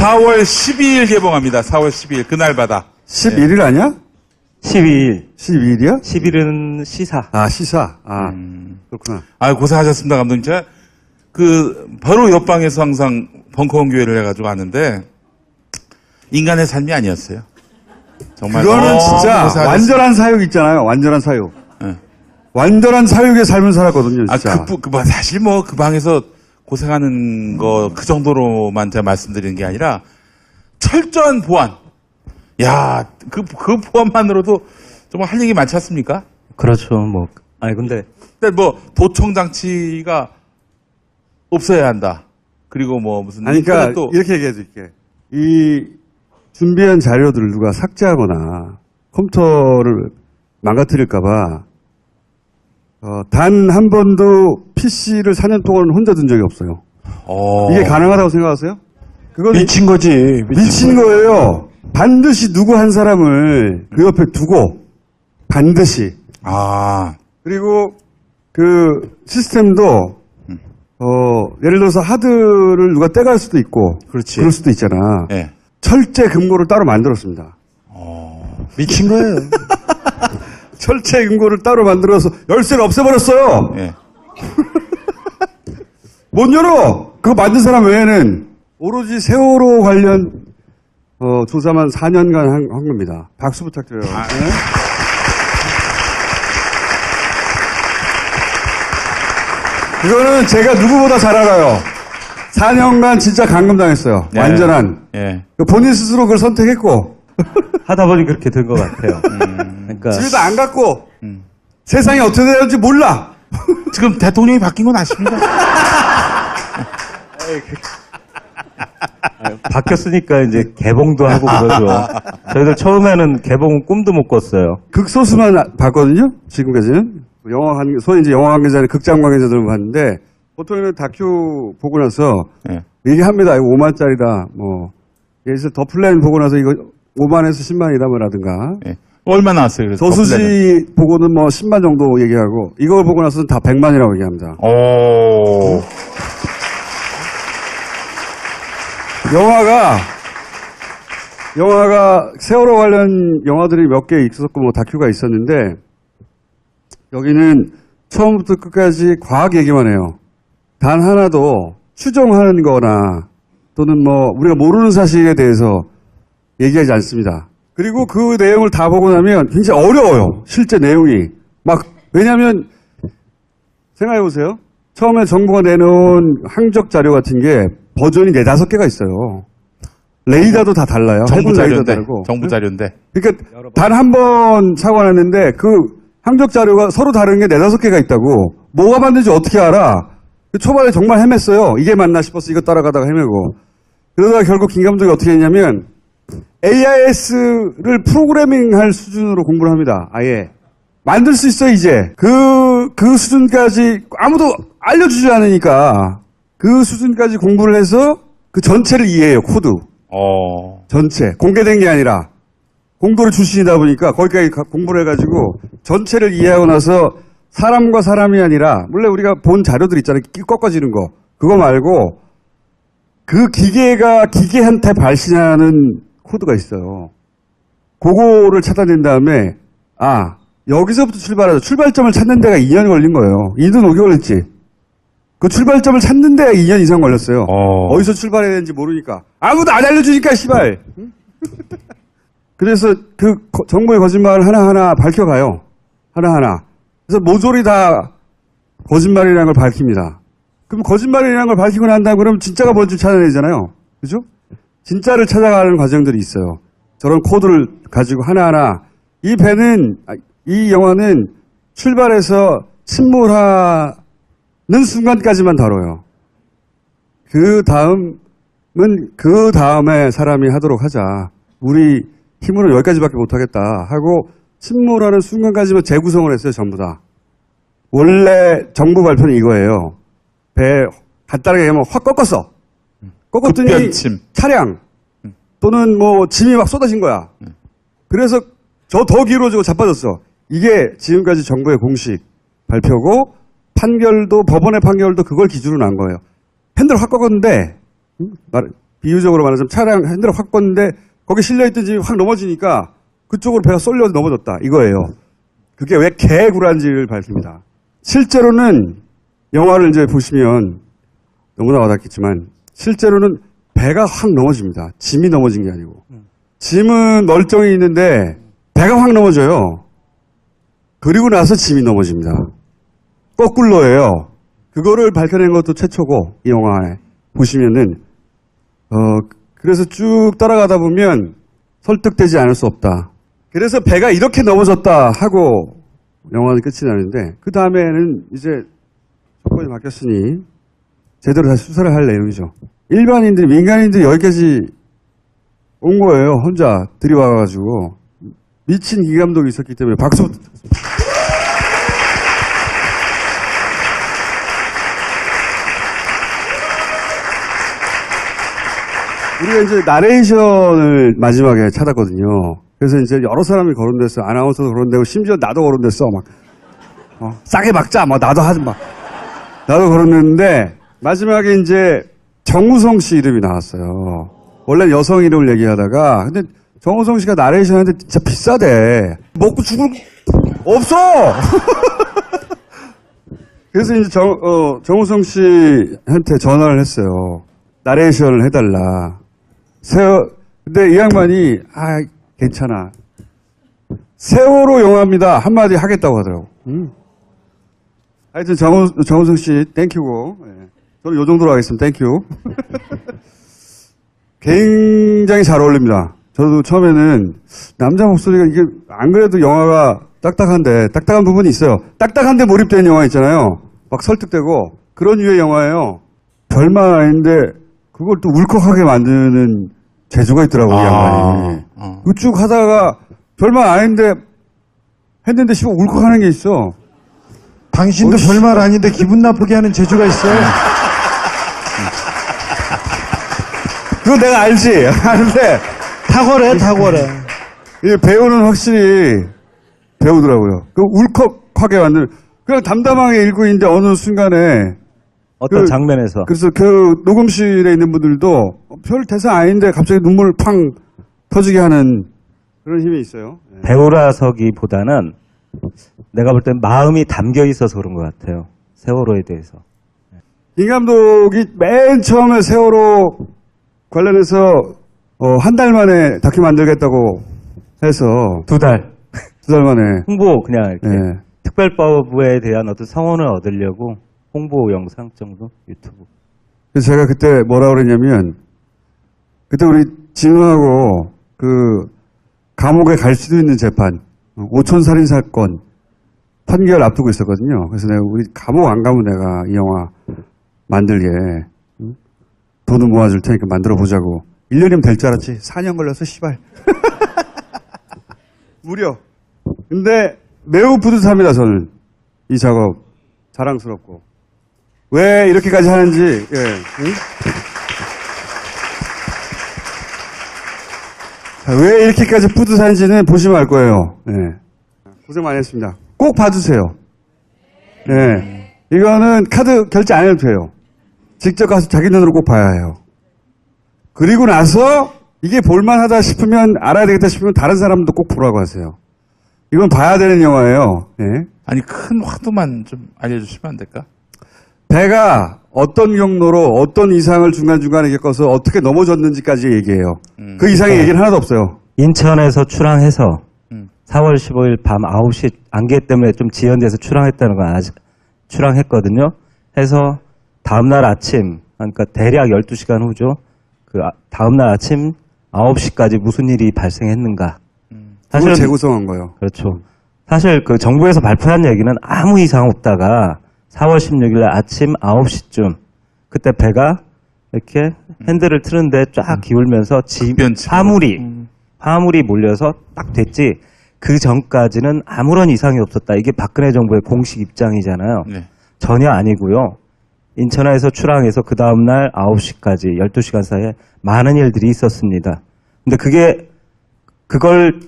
4월 12일 개봉합니다. 4월 12일 그날마다. 11일 아니야? 12일. 12일이야? 10일은 시사. 아, 시사. 아, 그렇구나. 아, 고생하셨습니다, 감독님. 제가 바로 옆방에서 항상 벙커원 교회를 해가지고 왔는데, 인간의 삶이 아니었어요. 정말. 그거는 진짜 고생하셨습니다. 완전한 사육 있잖아요. 완전한 사육. 네. 완전한 사육의 삶을 살았거든요, 진짜. 사실 그 방에서 고생하는 거 그 정도로만 제가 말씀드리는 게 아니라, 철저한 보안. 야, 그 보안만으로도 정말 할 얘기 많지 않습니까? 그렇죠. 뭐, 아니, 근데. 도청 장치가 없어야 한다. 그리고 무슨. 아니, 그러니까 또 이렇게 얘기해 줄게. 이 준비한 자료들을 누가 삭제하거나 컴퓨터를 망가뜨릴까봐 단 한 번도 PC를 4년 동안 혼자 둔 적이 없어요. 이게 가능하다고 생각하세요? 그건 미친 거지. 미친 거예요. 반드시 누구 한 사람을 그 옆에 두고 반드시. 그리고 그 시스템도 예를 들어서 하드를 누가 떼갈 수도 있고 그렇지. 그럴 수도 있잖아. 네. 철제 금고를 따로 만들었습니다. 미친 거예요. 철제 금고를 따로 만들어서 열쇠를 없애버렸어요. 네. 못 열어. 그거 만든 사람 외에는 오로지 세월호 관련 조사만 4년간 한 겁니다. 박수 부탁드려요. 네. 그거는 제가 누구보다 잘 알아요. 4년간 진짜 감금당했어요. 네. 완전한. 예. 본인 스스로 그걸 선택했고 하다 보니 그렇게 된 것 같아요. 그러니까. 집에도 안 갔고 세상이 어떻게 되는지 몰라. 지금 대통령이 바뀐 건 아십니까? 바뀌었으니까 이제 개봉도 하고 그러죠. 저희들 처음에는 개봉 꿈도 못 꿨어요. 극소수만 봤거든요. 지금까지는 소위 이제 영화 관계자나 극장 관계자들만 봤는데 보통은 다큐 보고 나서 네. 얘기합니다. 이거 5만짜리다. 예를 들어서 더 플랜 보고 나서 이거 5만에서 10만이다 뭐라든가. 예. 얼마 나왔어요? 그래서 저수지 보고는 10만 정도 얘기하고 이걸 보고 나서는 다 100만이라고 얘기합니다. 오. 영화가 세월호 관련 영화들이 몇 개 있었고 다큐가 있었는데 여기는 처음부터 끝까지 과학 얘기만 해요. 단 하나도 추정하는 거나 또는 우리가 모르는 사실에 대해서 얘기하지 않습니다. 그리고 그 내용을 다 보고 나면 굉장히 어려워요. 실제 내용이. 왜냐면 생각해 보세요. 처음에 정부가 내놓은 항적 자료 같은 게 버전이 4, 5개가 있어요. 레이더도 다 달라요. 정부 해군 레이더 자료인데. 다르고. 정부 자료인데. 그러니까 단 한 번 사고가 났는데 그 항적 자료가 서로 다른 게 4, 5개가 있다고. 뭐가 맞는지 어떻게 알아? 초반에 정말 헤맸어요. 이게 맞나 싶어서 이거 따라가다가 헤매고. 그러다가 결국 김 감독이 어떻게 했냐면 AIS를 프로그래밍할 수준으로 공부를 합니다. 아예. 만들 수 있어요, 이제. 그 수준까지 아무도 알려주지 않으니까 그 수준까지 공부를 해서 그 전체를 이해해요, 코드. 전체. 공개된 게 아니라. 공도를 출신이다 보니까 거기까지 공부를 해가지고 전체를 이해하고 나서 사람과 사람이 아니라, 원래 우리가 본 자료들 있잖아요. 꺾어지는 거. 그거 말고 그 기계가 기계한테 발신하는 코드가 있어요. 그거를 찾아낸 다음에, 여기서부터 출발하자. 출발점을 찾는 데가 2년 걸린 거예요. 2년 5개월 했지. 그 출발점을 찾는 데가 2년 이상 걸렸어요. 어디서 출발해야 되는지 모르니까. 아무도 안 알려주니까, 씨발. 그래서 그 정부의 거짓말을 하나하나 밝혀가요. 하나하나. 그래서 모조리 다 거짓말이라는 걸 밝힙니다. 그럼 거짓말이라는 걸 밝히고 난 다음에 그럼 진짜가 뭔지 찾아내잖아요. 그죠? 진짜를 찾아가는 과정들이 있어요. 저런 코드를 가지고 하나하나. 이 영화는 출발해서 침몰하는 순간까지만 다뤄요. 그 다음에 사람이 하도록 하자. 우리 힘으로 여기까지밖에 못하겠다 하고 침몰하는 순간까지만 재구성을 했어요. 전부 다. 원래 정부 발표는 이거예요. 배 간단하게 하면 확 꺾었어. 꺾었더니 급변침. 차량 또는 짐이 막 쏟아진 거야. 그래서 저 더 길어지고 자빠졌어. 이게 지금까지 정부의 공식 발표고 법원의 판결도 그걸 기준으로 난 거예요. 핸들 확 꺾었는데 비유적으로 말하자면 차량 핸들을 확 껐는데 거기 실려있던 짐이 확 넘어지니까 그쪽으로 배가 쏠려 넘어졌다. 이거예요. 그게 왜 개구란지를 밝힙니다. 실제로는 영화를 이제 보시면 너무나 와닿겠지만 실제로는 배가 확 넘어집니다. 짐이 넘어진 게 아니고. 짐은 멀쩡히 있는데 배가 확 넘어져요. 그리고 나서 짐이 넘어집니다. 거꾸로예요. 그거를 밝혀낸 것도 최초고 이 영화에 보시면은 그래서 쭉 따라가다 보면 설득되지 않을 수 없다. 그래서 배가 이렇게 넘어졌다 하고 영화는 끝이 나는데 그 다음에는 이제 조건이 바뀌었으니 제대로 다시 수사를 할 내용이죠. 일반인들이 민간인들이 여기까지 온 거예요. 혼자 들이와가지고 미친 기감독이 있었기 때문에 박수부터. 우리가 이제 나레이션을 마지막에 찾았거든요. 그래서 이제 여러 사람이 거론됐어요. 아나운서도 거론되고 심지어 나도 거론됐어. 막 싸게 막자. 막 나도 하지 마. 나도 거론됐는데 마지막에 이제 정우성 씨 이름이 나왔어요. 원래 여성 이름을 얘기하다가 근데 정우성 씨가 나레이션 하는데 진짜 비싸대. 먹고 죽을 없어. 그래서 이제 정우성 씨한테 전화를 했어요. 나레이션을 해달라. 근데 이 양반이 괜찮아. 세월호 영화입니다. 한마디 하겠다고 하더라고. 하여튼 정우성 씨 땡큐고. 예. 저는 요 정도로 하겠습니다. 땡큐. 굉장히 잘 어울립니다. 저도 처음에는 남자 목소리가 이게 안 그래도 영화가 딱딱한 부분이 있어요. 딱딱한데 몰입된 영화 있잖아요. 막 설득되고 그런 류의 영화예요. 별말 아닌데 그걸 또 울컥하게 만드는 재주가 있더라고요. 이 양반이. 쭉 하다가 별말 아닌데 했는데 씨발 울컥하는 게 있어. 당신도 별말 아닌데 기분 나쁘게 하는 재주가 있어요. 그거 내가 알지. 아는데 탁월해. 이 배우는 확실히 배우더라고요. 그 울컥하게 만드는 그냥 담담하게 읽고 있는데 어느 순간에 어떤 장면에서. 그래서 그 녹음실에 있는 분들도 별 대사 아닌데 갑자기 눈물 팡 터지게 하는 그런 힘이 있어요. 네. 배우라서기보다는 내가 볼 땐 마음이 담겨 있어서 그런 것 같아요. 세월호에 대해서. 김 감독이 맨 처음에 세월호 관련해서 한 달 만에 다큐 만들겠다고 해서 두 달 만에 홍보 그냥 이렇게 네. 특별법에 대한 어떤 성원을 얻으려고 홍보 영상 정도 유튜브. 그래서 제가 그때 뭐라 그랬냐면 그때 우리 진우하고 그 감옥에 갈 수도 있는 재판 5천 살인 사건 판결 앞두고 있었거든요. 그래서 내가 우리 감옥 안 가면 내가 이 영화 만들게 돈을 모아줄 테니까 만들어 보자고. 1년이면 될 줄 알았지. 4년 걸려서 씨발. 무려. 근데 매우 뿌듯합니다. 저는 이 작업 자랑스럽고 왜 이렇게까지 하는지. 예. 응? 자, 왜 이렇게까지 뿌듯한지는 보시면 알 거예요. 예. 고생 많이 했습니다. 꼭 봐주세요. 예. 이거는 카드 결제 안 해도 돼요. 직접 가서 자기 눈으로 꼭 봐야 해요. 그리고 나서 이게 볼만하다 싶으면 알아야 되겠다 싶으면 다른 사람도 꼭 보라고 하세요. 이건 봐야 되는 영화예요. 예. 아니 큰 화두만 좀 알려주시면 안 될까? 배가 어떤 경로로 어떤 이상을 중간중간에 겪어서 어떻게 넘어졌는지까지 얘기해요. 그 이상의 얘기는 하나도 없어요. 인천에서 출항해서 4월 15일 밤 9시 안개 때문에 좀 지연돼서 출항했다는 건 아직 출항했거든요. 해서 다음날 아침, 그러니까 대략 12시간 후죠. 다음날 아침 9시까지 무슨 일이 발생했는가. 그걸 재구성한 거예요. 그렇죠. 사실 그 정부에서 발표한 얘기는 아무 이상 없다가 4월 16일 아침 9시쯤 그때 배가 이렇게 핸들을 트는데 쫙 기울면서 화물이 몰려서 딱 됐지. 그 전까지는 아무런 이상이 없었다. 이게 박근혜 정부의 공식 입장이잖아요. 네. 전혀 아니고요. 인천에서 출항해서 그 다음날 9시까지 12시간 사이에 많은 일들이 있었습니다. 근데 그걸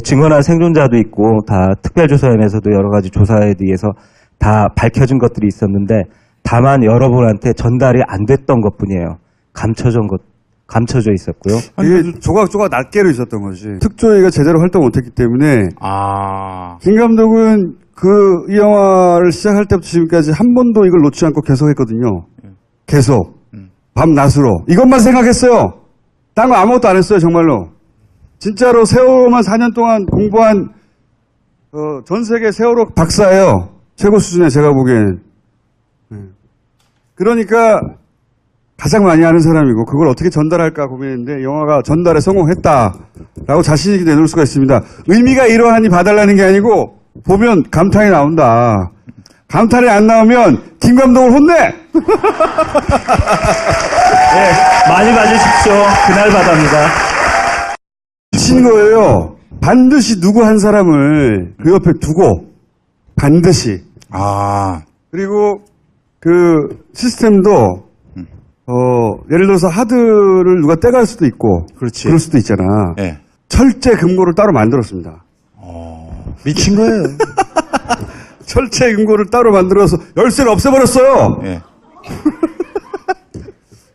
증언한 생존자도 있고 다 특별조사원에서도 여러 가지 조사에 의해서 다 밝혀진 것들이 있었는데 다만 여러분한테 전달이 안 됐던 것뿐이에요. 감춰진 것. 감춰져 있었고요. 이게 조각조각 낱개로 있었던 거지. 특조위가 제대로 활동 못했기 때문에 아, 김 감독은 이 영화를 시작할 때부터 지금까지 한 번도 이걸 놓지 않고 계속 했거든요. 계속. 밤낮으로. 이것만 생각했어요. 딴 거 아무것도 안 했어요, 정말로. 진짜로 세월호만 4년 동안 공부한, 전 세계 세월호 박사예요. 최고 수준에 제가 보기엔. 그러니까 가장 많이 하는 사람이고, 그걸 어떻게 전달할까 고민했는데, 영화가 전달에 성공했다라고 자신있게 내놓을 수가 있습니다. 의미가 이러하니 봐달라는 게 아니고, 보면 감탄이 나온다. 감탄이 안 나오면 김 감독을 혼내! 네, 많이 봐주십시오. 그날 바다입니다. 미친 거예요. 반드시 누구 한 사람을 그 옆에 두고, 반드시. 아, 그리고 그 시스템도, 예를 들어서 하드를 누가 떼갈 수도 있고, 그렇지. 그럴 수도 있잖아. 예. 철제 금고를 따로 만들었습니다. 미친 거예요. 철제 금고를 따로 만들어서 열쇠를 없애버렸어요. 예.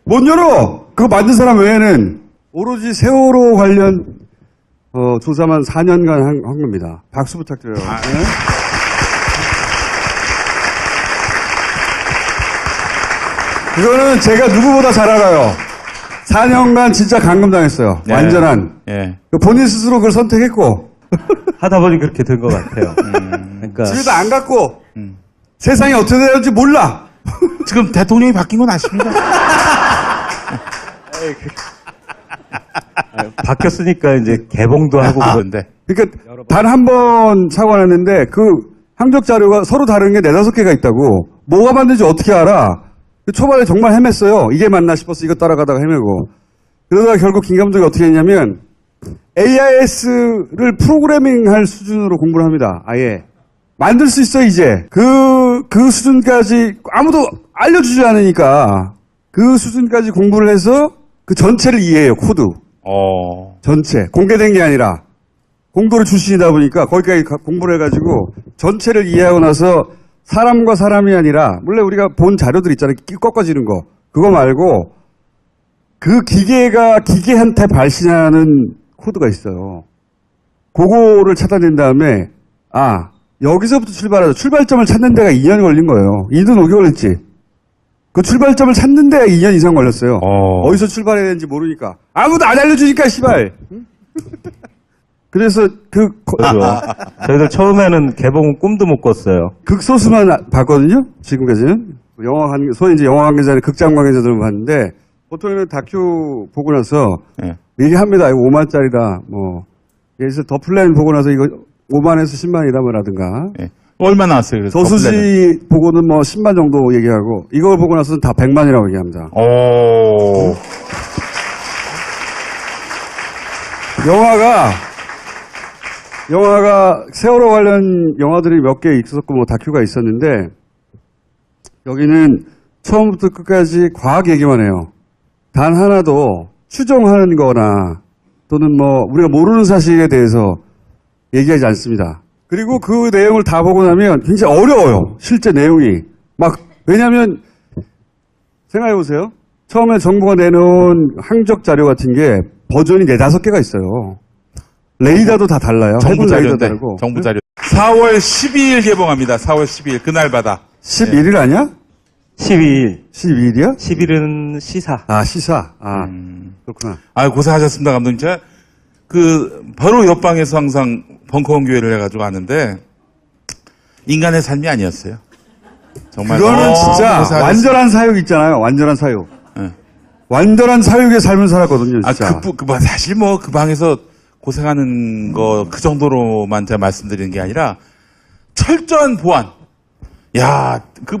못 열어! 그거 만든 사람 외에는 오로지 세월호 관련 조사만 4년간 한 겁니다. 박수 부탁드려요. 네. 이거는 제가 누구보다 잘 알아요. 4년간 진짜 감금당했어요. 예. 완전한. 예. 본인 스스로 그걸 선택했고 하다 보니 그렇게 된 것 같아요. 그러니까 집에도 안 갔고 세상이 어떻게 되는지 몰라. 지금 대통령이 바뀐 건 아십니까? 바뀌었으니까 이제 개봉도 하고 그런데. 그러니까 단 한 번 사고 났는데 그 항적 자료가 서로 다른 게 4-5개가 있다고. 뭐가 맞는지 어떻게 알아? 초반에 정말 헤맸어요. 이게 맞나 싶어서 이거 따라가다가 헤매고. 그러다가 결국 김 감독이 어떻게 했냐면 AIS를 프로그래밍할 수준으로 공부를 합니다. 아예. 만들 수 있어 이제. 그 수준까지 아무도 알려주지 않으니까 그 수준까지 공부를 해서 그 전체를 이해해요. 코드. 전체. 공개된 게 아니라. 공도를 출신이다 보니까 거기까지 공부를 해가지고 전체를 이해하고 나서 사람과 사람이 아니라 물론 우리가 본 자료들 있잖아요. 꺾어지는 거. 그거 말고 그 기계가 기계한테 발신하는 코드가 있어요. 그거를 찾아낸 다음에 여기서부터 출발하자. 출발점을 찾는 데가 2년이 걸린 거예요. 2년 5개월 걸렸지. 그 출발점을 찾는 데가 2년 이상 걸렸어요. 어디서 출발해야 되는지 모르니까. 아무도 안 알려주니까 씨발. 그래서 저희들 처음에는 개봉은 꿈도 못 꿨어요. 극소수만 봤거든요. 지금까지는 소위 이제 영화 관계자나 극장 관계자들은 봤는데 보통은 다큐 보고 나서 예. 얘기합니다. 이거 5만짜리다. 뭐 예를 들어서 더 플랜 보고 나서 이거 5만에서 10만이다 뭐라든가. 예. 얼마 나왔어요? 그래서 저수지 보고는 뭐 10만 정도 얘기하고 이걸 보고 나서는 다 100만이라고 얘기합니다. 오. 영화가 세월호 관련 영화들이 몇 개 있었고 뭐 다큐가 있었는데 여기는 처음부터 끝까지 과학 얘기만 해요. 단 하나도 추정하는 거나 또는 뭐 우리가 모르는 사실에 대해서 얘기하지 않습니다. 그리고 그 내용을 다 보고 나면 굉장히 어려워요. 실제 내용이. 왜냐면 생각해 보세요. 처음에 정부가 내놓은 항적 자료 같은 게 버전이 4-5개가 있어요. 레이더도 다 달라요. 정부 해군 레이더 자료인데. 다르고. 정부 자료. 4월 12일 개봉합니다. 4월 12일 그날 바다. 11일 아니야? 12일. 12일이야? 10일은 시사. 시사. 그렇구나. 고생하셨습니다, 감독님. 제가 바로 옆방에서 항상 벙커원 교회를 해가지고 왔는데, 인간의 삶이 아니었어요. 정말. 그거는 진짜 고생하셨습니다. 완전한 사육 있잖아요. 완전한 사육. 네. 완전한 사육의 삶을 살았거든요, 진짜. 사실 그 방에서 고생하는 거 그 정도로만 제가 말씀드리는 게 아니라, 철저한 보안. 야, 그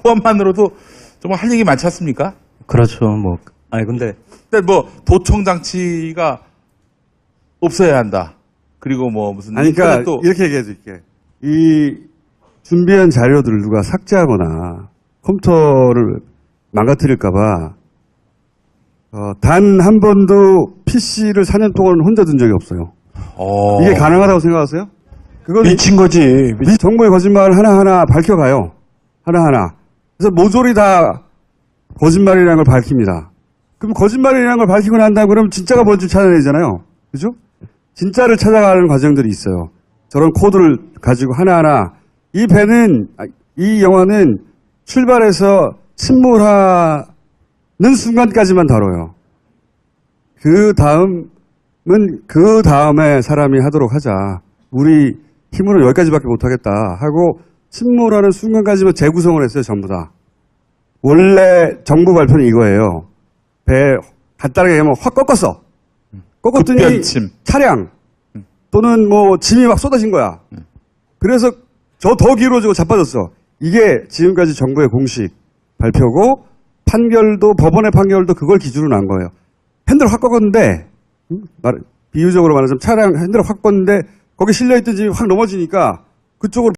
보안만으로도 정말 할 얘기 많지 않습니까? 그렇죠. 근데 도청 장치가 없어야 한다. 그리고 무슨. 그러니까 또 이렇게 얘기해 드릴게. 이 준비한 자료들을 누가 삭제하거나 컴퓨터를 망가뜨릴까봐 단 한 번도 PC를 4년 동안 혼자 둔 적이 없어요. 이게 가능하다고 생각하세요? 그건 미친 거지. 정부의 거짓말을 하나하나 밝혀가요. 하나하나. 그래서 모조리 다 거짓말이라는 걸 밝힙니다. 그럼 거짓말이라는 걸 밝히고 난 다음 그럼 진짜가 뭔지 찾아내잖아요. 그죠? 진짜를 찾아가는 과정들이 있어요. 저런 코드를 가지고 하나하나. 이 영화는 출발해서 침몰하는 순간까지만 다뤄요. 그 다음에 사람이 하도록 하자. 우리 힘으로 여기까지밖에 못하겠다 하고 침몰하는 순간까지만 재구성을 했어요. 전부 다. 원래 정부 발표는 이거예요. 배 간단하게 얘기하면 확 꺾었어. 꺾었더니 급변침. 차량 또는 뭐 짐이 막 쏟아진 거야. 그래서 저 더 길어지고 자빠졌어. 이게 지금까지 정부의 공식 발표고 법원의 판결도 그걸 기준으로 난 거예요. 핸들을 확 꺾었는데 비유적으로 말하자면 차량 핸들을 확 꺾었는데 거기 실려있던 짐이 확 넘어지니까 그쪽으로